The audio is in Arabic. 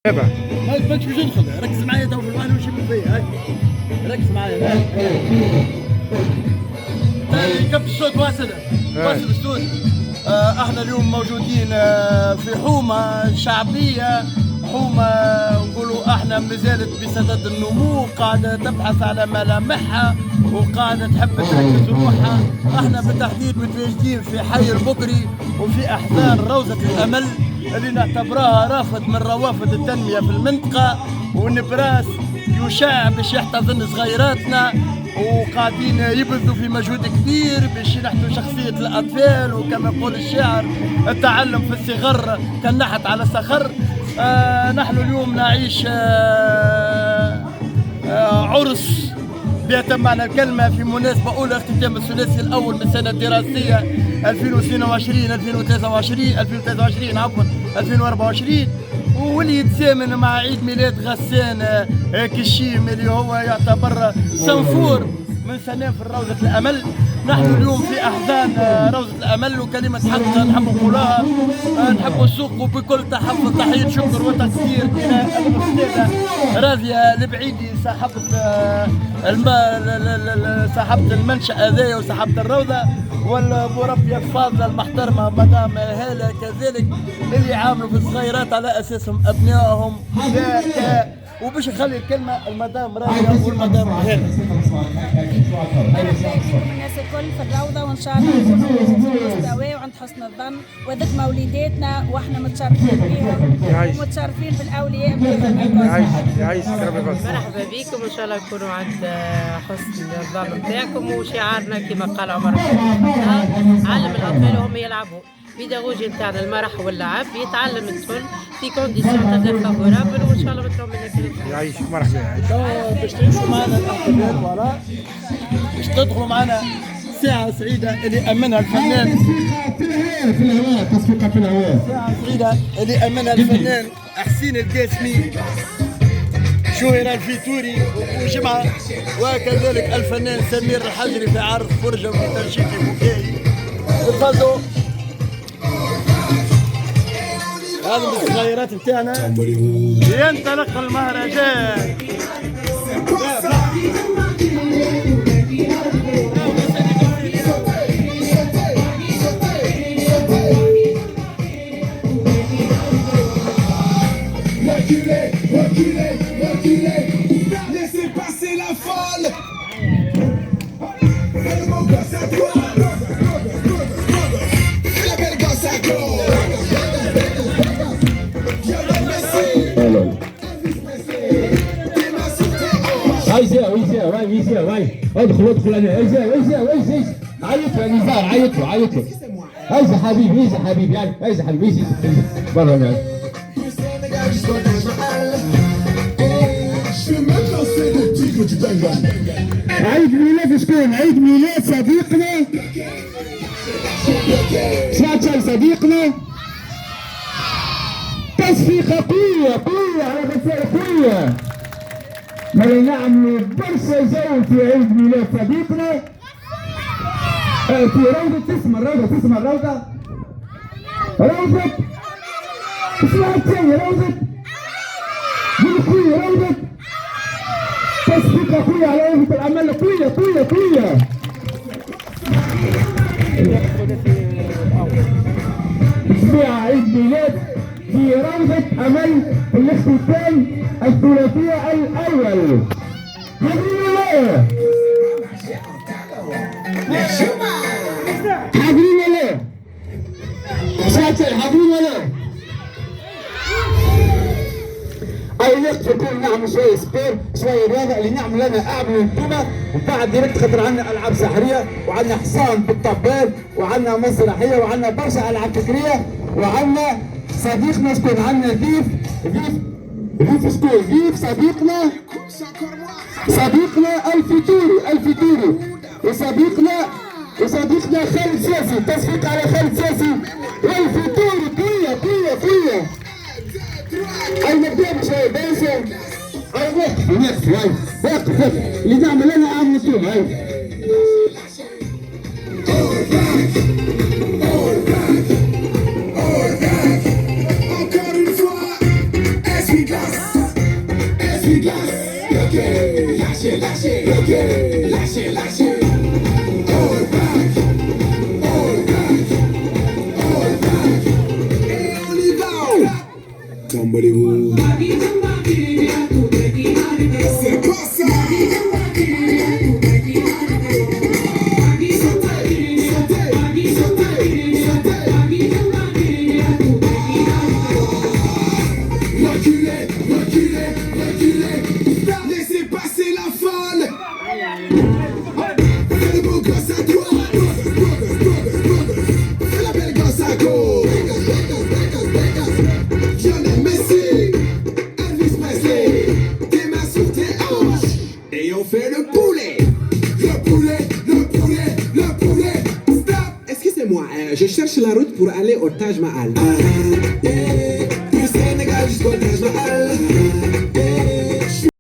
ما تبانش باش ندخل، ركز معايا تو في الوان وش فيا. هاي ركز معايا. كبت الصوت واصل الصوت. احنا اليوم موجودين في حومه شعبيه، حومه نقولوا احنا مازالت بصدد النمو، قاعده تبحث على ملامحها وقاعده تحب تركز روحها. احنا بالتحديد متواجدين في حي البكري وفي احضان روضه الامل اللي نعتبرها رافد من روافد التنميه في المنطقه، ونبراس يشاع باش يحتضن صغيراتنا، وقاعدين يبذلوا في مجهود كبير باش ينحتوا شخصيه الاطفال، وكما يقول الشاعر التعلم في الصغر كالنحت على الصخر. نحن اليوم نعيش عرس بيتم معنى الكلمة في مناسبة أولى اختتام الثلاثي الأول من السنة الدراسية 2022 عفوا 2024، واللي يتزامن مع عيد ميلاد غسان كشيم اللي هو يعتبر صنفور من سنافر روضة الأمل. نحن اليوم في أحضان روضة الأمل، وكلمة حق نحب نقولها، نحب نسوق بكل تحفظ تحية شكر وتقدير إلى الأستاذة راضية البعيدي صاحبة المنشأ هذايا وصاحبة الروضة، والمربية الفاضلة المحترمة مدام هالة كذلك، اللي عاملوا في الصغيرات على أساسهم أبنائهم. وباش نخلي الكلمة المدام راضية والمدام هالة. الناس الكل في الروضة، وإن شاء الله نكونوا في مستوى وعند حسن الظن، وذك مولداتنا وإحنا متشرفين بهم ومتشرفين بالأولياء. يعيشك ربي يبارك. مرحبا بكم، وإن شاء الله نكونوا عند حسن الظن نتاعكم. وشعارنا كما قال عمر علم الأطفال وهم يلعبوا. بيداغوجي نتاعنا المرح واللعب، يتعلم الطفل في كونديسيون تبدا فافورابل، وان شاء الله ما تراو منك. يعيشك مرحبا. باش تعيشوا معنا الاحتفال وراء، باش تدخلوا معنا ساعة سعيدة اللي أمنها الفنان ساعة سعيدة اللي أمنها الفنان حسين القاسمي، شهر الفيتوري وجمعة، وكذلك الفنان سمير الحجري في عرض فرجة وترشيدي بكائي. تفضلوا، هذا من الصغيرات نتاعنا ينطلق المهرجان. Laissez passer la folle. La belle gosse à هاي ادخل انا اجي عيط يا نزار، عيط له اجي حبيبي اجي حبيبي اجي برا معي. عيد ميلاد شكون؟ عيد ميلاد صديقنا شاتشا، صديقنا تصفيقة قوية على غسالة قوية. مالي نعملوا برشا جو في عيد ميلاد صديقنا في روضة. تسمى الروضة اسمها الثانية روضة قوية، روضة تصفيقة قوية على روضة الأمل، قوية. اسبوع عيد ميلاد في روضة أمل في الاختتام الثلاثية الأول. حاضرين ولا شاتر؟ حاضرين ولا أي وقت يكون نعمل شوية سبور، شوية رياضة اللي نعمل أنا أعمل انتوما، وبعد ديريكت خاطر عندنا ألعاب سحرية، وعندنا حصان بالطبال، وعندنا مسرحية، وعندنا برشا ألعاب فكرية، وعندنا صديقنا شكون؟ عندنا ضيف شكون؟ ضيف صديقنا الفيتوري وصديقنا خالد سياسي. تصفيق على خالد سياسي والفيتوري قوية. هاي نبدأ بشوية باشا، هاي وقف اللي نعمل أنا أعمل انتوما. هاي Essuie-glace, essuie-glace. Ok, lâchez, lâchez. Ok, lâchez, lâchez. All back, all back, all back. Et on y va. Tombez-vous. C'est quoi ça? Laissez passer la folle. Fais le beau gosse à toi. Fais la belle gosse à gauche. Lionel Messi, Elvis Presley. Tes mains sur tes hanches. Et on fait le poulet. Le poulet, le poulet, le poulet. Stop. Excusez-moi, je cherche la route pour aller au Taj Mahal.